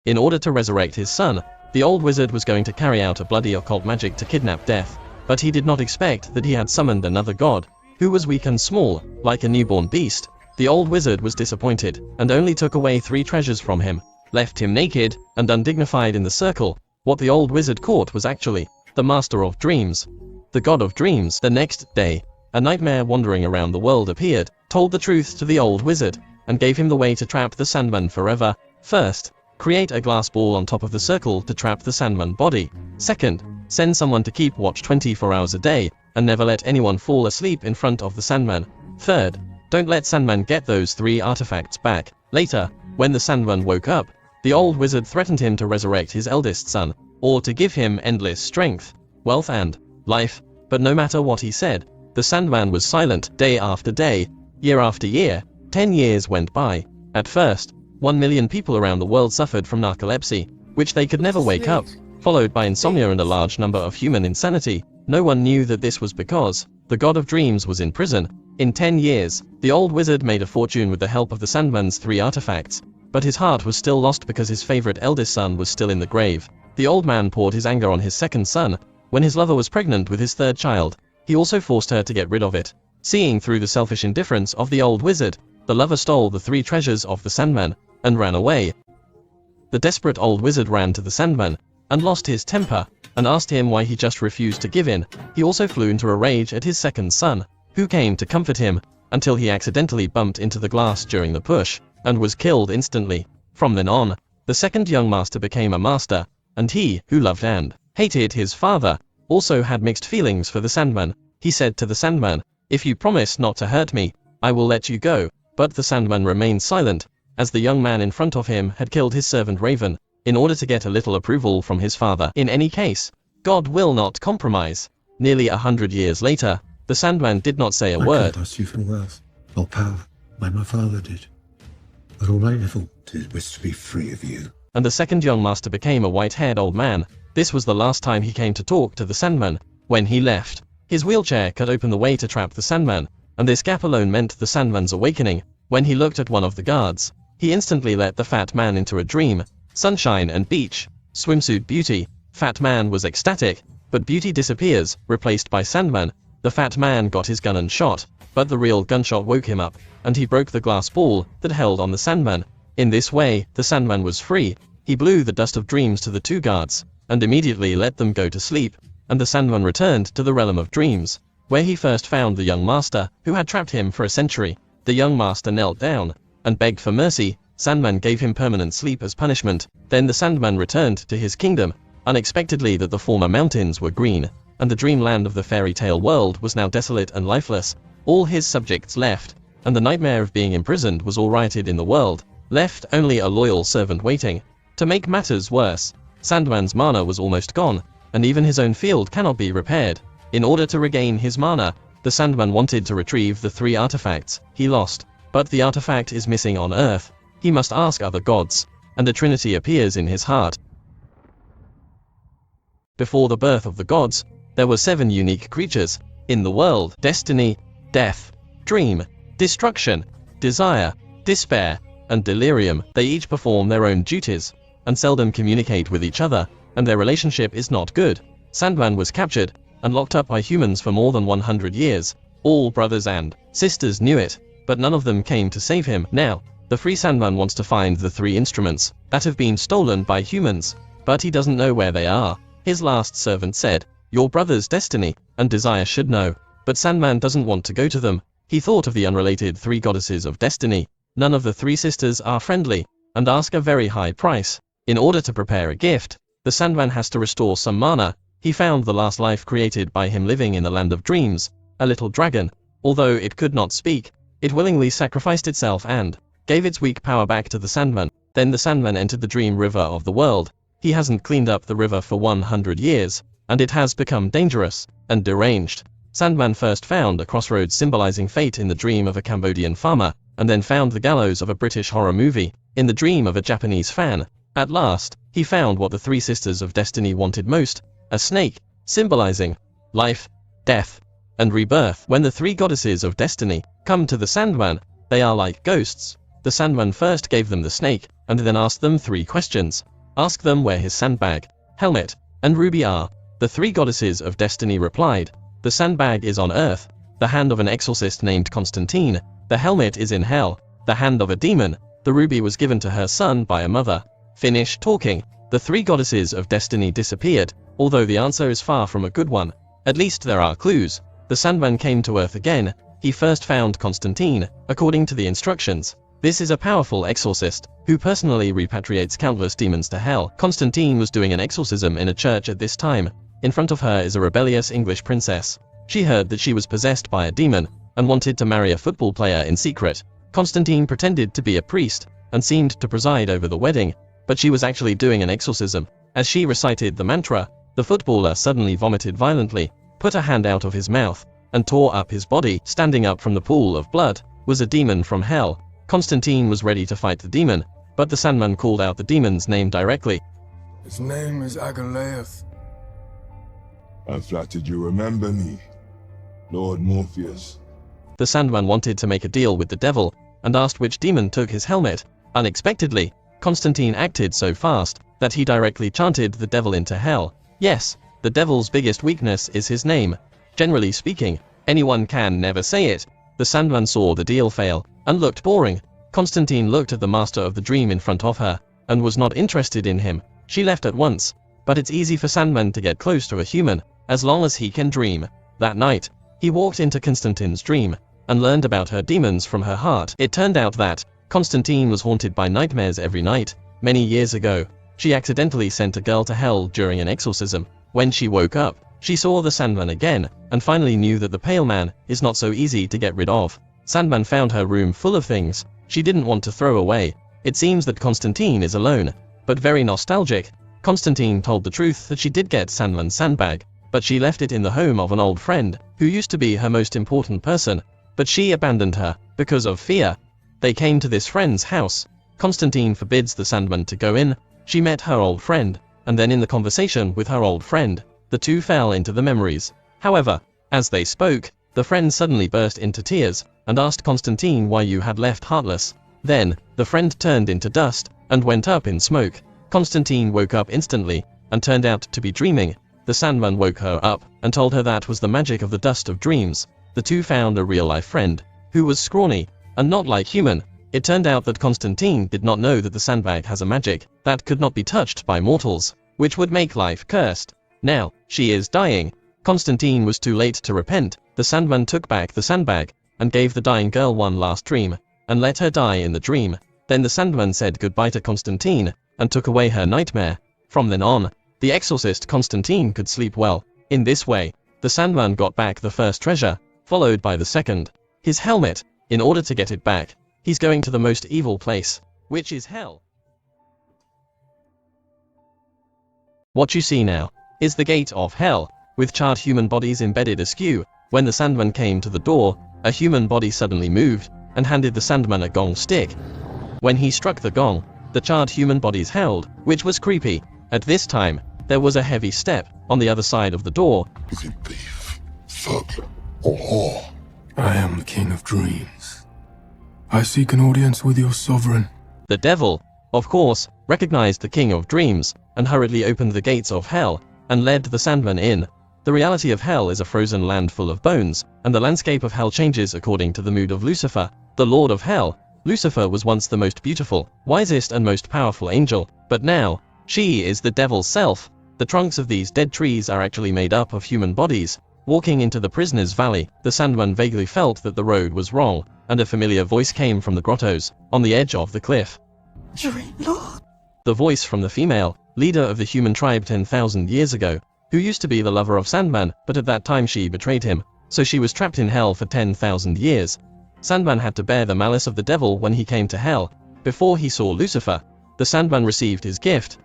In order to resurrect his son, the old wizard was going to carry out a bloody occult magic to kidnap Death, but he did not expect that he had summoned another god, who was weak and small, like a newborn beast. The old wizard was disappointed, and only took away 3 treasures from him, left him naked and undignified in the circle. What the old wizard caught was actually the master of dreams, the god of dreams. The next day, a nightmare wandering around the world appeared, told the truth to the old wizard, and gave him the way to trap the Sandman forever. First, create a glass ball on top of the circle to trap the Sandman body. Second, send someone to keep watch 24 hours a day, and never let anyone fall asleep in front of the Sandman. Third, don't let Sandman get those 3 artifacts back. Later, when the Sandman woke up, the old wizard threatened him to resurrect his eldest son, or to give him endless strength, wealth and life. But no matter what he said, the Sandman was silent. Day after day, year after year, 10 years went by. At first, 1 million people around the world suffered from narcolepsy, which they could never wake up, followed by insomnia and a large number of human insanity. No one knew that this was because the god of dreams was in prison. In 10 years, the old wizard made a fortune with the help of the Sandman's 3 artifacts, but his heart was still lost because his favorite eldest son was still in the grave. The old man poured his anger on his second son. When his lover was pregnant with his 3rd child, he also forced her to get rid of it. Seeing through the selfish indifference of the old wizard, the lover stole the 3 treasures of the Sandman and ran away. The desperate old wizard ran to the Sandman and lost his temper, and asked him why he just refused to give in. He also flew into a rage at his second son, who came to comfort him, until he accidentally bumped into the glass during the push, and was killed instantly. From then on, the second young master became a master, and he, who loved and hated his father, also had mixed feelings for the Sandman. He said to the Sandman, "If you promise not to hurt me, I will let you go." But the Sandman remained silent, as the young man in front of him had killed his servant Raven, in order to get a little approval from his father. In any case, God will not compromise. Nearly 100 years later, the Sandman did not say a word. I asked you for wealth or power, like my father did. But all I ever wanted was to be free of you. And the second young master became a white-haired old man. This was the last time he came to talk to the Sandman. When he left, his wheelchair cut open the way to trap the Sandman, and this gap alone meant the Sandman's awakening. When he looked at one of the guards, he instantly let the fat man into a dream. Sunshine and beach, swimsuit beauty. Fat man was ecstatic, but beauty disappears, replaced by Sandman. The fat man got his gun and shot, but the real gunshot woke him up, and he broke the glass ball that held on the Sandman. In this way, the Sandman was free. He blew the dust of dreams to the 2 guards, and immediately let them go to sleep, and the Sandman returned to the realm of dreams, where he first found the young master, who had trapped him for a century. The young master knelt down and begged for mercy. Sandman gave him permanent sleep as punishment. Then the Sandman returned to his kingdom. Unexpectedly, that the former mountains were green, and the dreamland of the fairy tale world was now desolate and lifeless. All his subjects left, and the nightmare of being imprisoned was all rioted in the world, left only a loyal servant waiting. To make matters worse, Sandman's mana was almost gone, and even his own field cannot be repaired. In order to regain his mana, the Sandman wanted to retrieve the 3 artifacts he lost, but the artifact is missing on Earth. He must ask other gods, and a trinity appears in his heart. Before the birth of the gods, there were 7 unique creatures in the world: destiny, death, dream, destruction, desire, despair, and delirium. They each perform their own duties, and seldom communicate with each other, and their relationship is not good. Sandman was captured, and locked up by humans for more than 100 years. All brothers and sisters knew it, but none of them came to save him. Now, the free Sandman wants to find the 3 instruments that have been stolen by humans, but he doesn't know where they are. His last servant said, "Your brother's destiny and desire should know," but Sandman doesn't want to go to them. He thought of the unrelated 3 goddesses of destiny. None of the 3 sisters are friendly, and ask a very high price. In order to prepare a gift, the Sandman has to restore some mana. He found the last life created by him living in the land of dreams, a little dragon. Although it could not speak, it willingly sacrificed itself and gave its weak power back to the Sandman. Then the Sandman entered the dream river of the world. He hasn't cleaned up the river for 100 years, and it has become dangerous and deranged. Sandman first found a crossroads symbolizing fate in the dream of a Cambodian farmer, and then found the gallows of a British horror movie in the dream of a Japanese fan. At last, he found what the 3 sisters of destiny wanted most: a snake, symbolizing life, death, and rebirth. When the 3 goddesses of destiny come to the Sandman, they are like ghosts. The Sandman first gave them the snake, and then asked them 3 questions. Ask them where his sandbag, helmet, and ruby are. The 3 goddesses of destiny replied, the sandbag is on earth, the hand of an exorcist named Constantine, the helmet is in hell, the hand of a demon, the ruby was given to her son by a mother. Finish talking. The 3 goddesses of destiny disappeared, although the answer is far from a good one. At least there are clues. The Sandman came to Earth again. He first found Constantine, according to the instructions. This is a powerful exorcist, who personally repatriates countless demons to hell. Constantine was doing an exorcism in a church at this time. In front of her is a rebellious English princess. She heard that she was possessed by a demon, and wanted to marry a football player in secret. Constantine pretended to be a priest, and seemed to preside over the wedding, but she was actually doing an exorcism. As she recited the mantra, the footballer suddenly vomited violently, put a hand out of his mouth, and tore up his body. Standing up from the pool of blood was a demon from hell. Constantine was ready to fight the demon, but the Sandman called out the demon's name directly. His name is Agalaeus. I'm flattered you remember me, Lord Morpheus. The Sandman wanted to make a deal with the devil, and asked which demon took his helmet. Unexpectedly, Constantine acted so fast that he directly chanted the devil into hell. Yes, the devil's biggest weakness is his name. Generally speaking, anyone can never say it. The Sandman saw the deal fail, and looked boring. Constantine looked at the master of the dream in front of her, and was not interested in him. She left at once. But it's easy for Sandman to get close to a human, as long as he can dream. That night, he walked into Constantine's dream, and learned about her demons from her heart. It turned out that Constantine was haunted by nightmares every night. Many years ago, she accidentally sent a girl to hell during an exorcism. When she woke up, she saw the Sandman again, and finally knew that the pale man is not so easy to get rid of. Sandman found her room full of things she didn't want to throw away. It seems that Constantine is alone, but very nostalgic. Constantine told the truth that she did get Sandman's sandbag, but she left it in the home of an old friend, who used to be her most important person, but she abandoned her, because of fear. They came to this friend's house. Constantine forbids the Sandman to go in. She met her old friend, and then in the conversation with her old friend, the two fell into the memories. However, as they spoke, the friend suddenly burst into tears, and asked Constantine why you had left Heartless. Then, the friend turned into dust, and went up in smoke. Constantine woke up instantly, and turned out to be dreaming. The Sandman woke her up, and told her that was the magic of the dust of dreams. The two found a real-life friend, who was scrawny, and not like human. It turned out that Constantine did not know that the sandbag has a magic that could not be touched by mortals, which would make life cursed. Now, she is dying. Constantine was too late to repent. The Sandman took back the sandbag, and gave the dying girl one last dream, and let her die in the dream. Then the Sandman said goodbye to Constantine, and took away her nightmare. From then on, the exorcist Constantine could sleep well. In this way, the Sandman got back the first treasure, followed by the second, his helmet. In order to get it back, he's going to the most evil place, which is hell. What you see now is the gate of hell, with charred human bodies embedded askew. When the Sandman came to the door, a human body suddenly moved, and handed the Sandman a gong stick. When he struck the gong, the charred human bodies howled, which was creepy. At this time, there was a heavy step on the other side of the door. Is it thief, thug, or whore? I am the King of Dreams. I seek an audience with your sovereign. The devil, of course, recognized the King of Dreams, and hurriedly opened the gates of hell, and led the Sandman in. The reality of hell is a frozen land full of bones, and the landscape of hell changes according to the mood of Lucifer, the Lord of Hell. Lucifer was once the most beautiful, wisest and most powerful angel, but now, she is the devil's self. The trunks of these dead trees are actually made up of human bodies. Walking into the prisoner's valley, the Sandman vaguely felt that the road was wrong, and a familiar voice came from the grottos, on the edge of the cliff. Dreamland. The voice from the female, leader of the human tribe 10,000 years ago, who used to be the lover of Sandman, but at that time she betrayed him, so she was trapped in hell for 10,000 years. Sandman had to bear the malice of the devil when he came to hell. Before he saw Lucifer, the Sandman received his gift,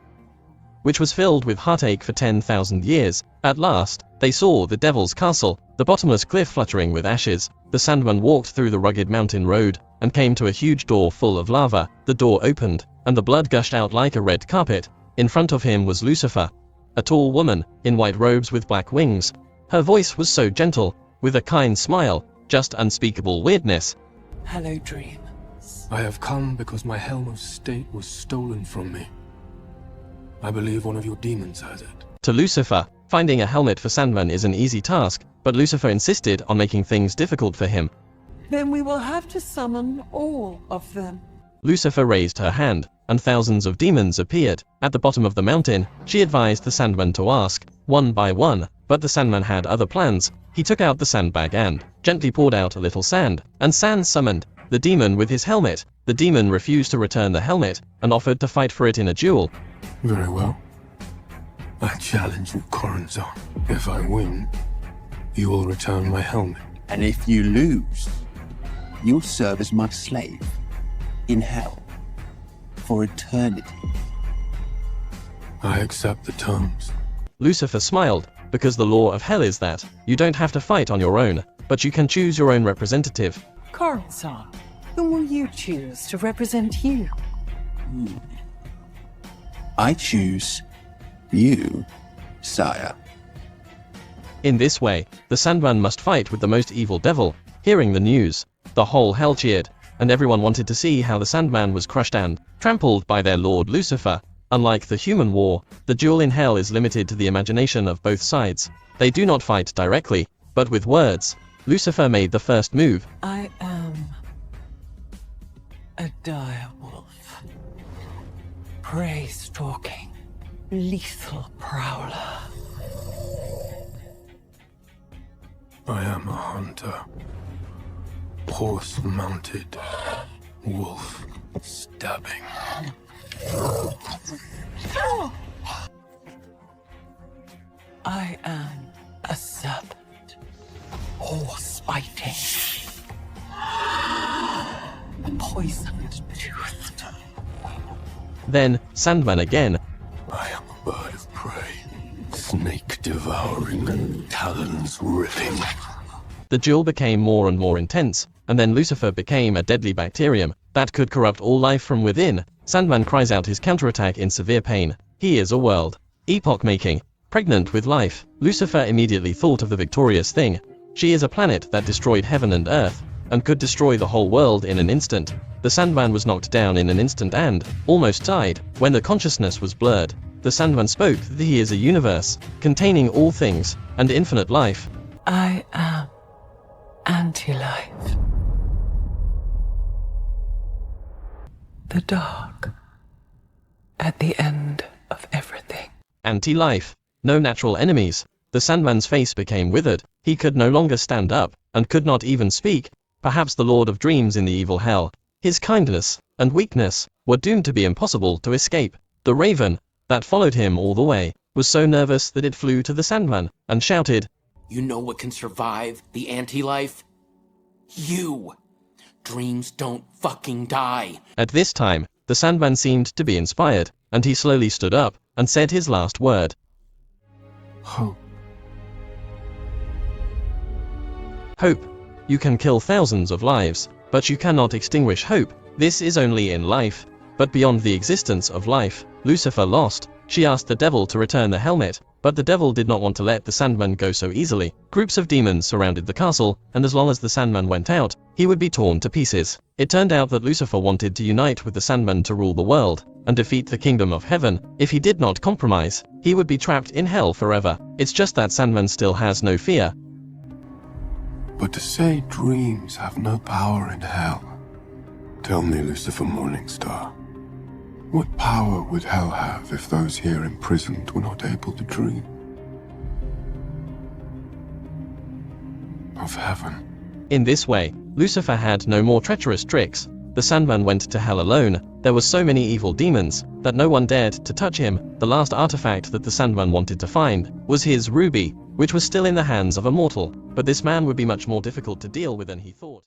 which was filled with heartache for 10,000 years. At last, they saw the devil's castle, the bottomless cliff fluttering with ashes. The Sandman walked through the rugged mountain road, and came to a huge door full of lava. The door opened, and the blood gushed out like a red carpet. In front of him was Lucifer, a tall woman, in white robes with black wings. Her voice was so gentle, with a kind smile, just unspeakable weirdness. Hello, dreams. I have come because my helm of state was stolen from me. I believe one of your demons has it. To Lucifer, finding a helmet for Sandman is an easy task, but Lucifer insisted on making things difficult for him. Then we will have to summon all of them. Lucifer raised her hand, and thousands of demons appeared. At the bottom of the mountain, she advised the Sandman to ask, one by one, but the Sandman had other plans. He took out the sandbag and gently poured out a little sand, and Sand summoned the demon with his helmet. The demon refused to return the helmet, and offered to fight for it in a duel. Very well. I challenge you, Corazon. If I win, you will return my helmet. And if you lose, you'll serve as my slave in hell for eternity. I accept the terms. Lucifer smiled, because the law of hell is that you don't have to fight on your own, but you can choose your own representative. Corazon, whom will you choose to represent you? I choose you, sire. In this way, the Sandman must fight with the most evil devil. Hearing the news, the whole hell cheered, and everyone wanted to see how the Sandman was crushed and trampled by their lord Lucifer. Unlike the human war, the duel in hell is limited to the imagination of both sides. They do not fight directly, but with words. Lucifer made the first move. I am a dire wolf, prey-stalking, lethal prowler. I am a hunter. Horse-mounted. Wolf stabbing. I am a serpent, horse biting, poisoned toothed. Then, Sandman again. I am a bird of prey. Snake devouring, talons ripping. The duel became more and more intense, and then Lucifer became a deadly bacterium that could corrupt all life from within. Sandman cries out his counterattack in severe pain. He is a world epoch-making, pregnant with life. Lucifer immediately thought of the victorious thing. She is a planet that destroyed heaven and earth, and could destroy the whole world in an instant. The Sandman was knocked down in an instant and almost died. When the consciousness was blurred, the Sandman spoke that he is a universe, containing all things, and infinite life. I am anti-life. The dark at the end of everything. Anti-life. No natural enemies. The Sandman's face became withered. He could no longer stand up, and could not even speak. Perhaps the Lord of Dreams in the evil hell, his kindness and weakness were doomed to be impossible to escape. The raven, that followed him all the way, was so nervous that it flew to the Sandman, and shouted, You know what can survive the anti-life? You! Dreams don't fucking die. At this time, the Sandman seemed to be inspired, and he slowly stood up, and said his last word. Hope. Hope. You can kill thousands of lives, but you cannot extinguish hope. This is only in life. But beyond the existence of life, Lucifer lost. She asked the devil to return the helmet, but the devil did not want to let the Sandman go so easily. Groups of demons surrounded the castle, and as long as the Sandman went out, he would be torn to pieces. It turned out that Lucifer wanted to unite with the Sandman to rule the world, and defeat the kingdom of heaven. If he did not compromise, he would be trapped in hell forever. It's just that Sandman still has no fear. But to say dreams have no power in hell. Tell me, Lucifer Morningstar, what power would hell have if those here imprisoned were not able to dream of heaven? In this way, Lucifer had no more treacherous tricks. The Sandman went to hell alone. There were so many evil demons that no one dared to touch him. The last artifact that the Sandman wanted to find was his ruby, which was still in the hands of a mortal, but this man would be much more difficult to deal with than he thought.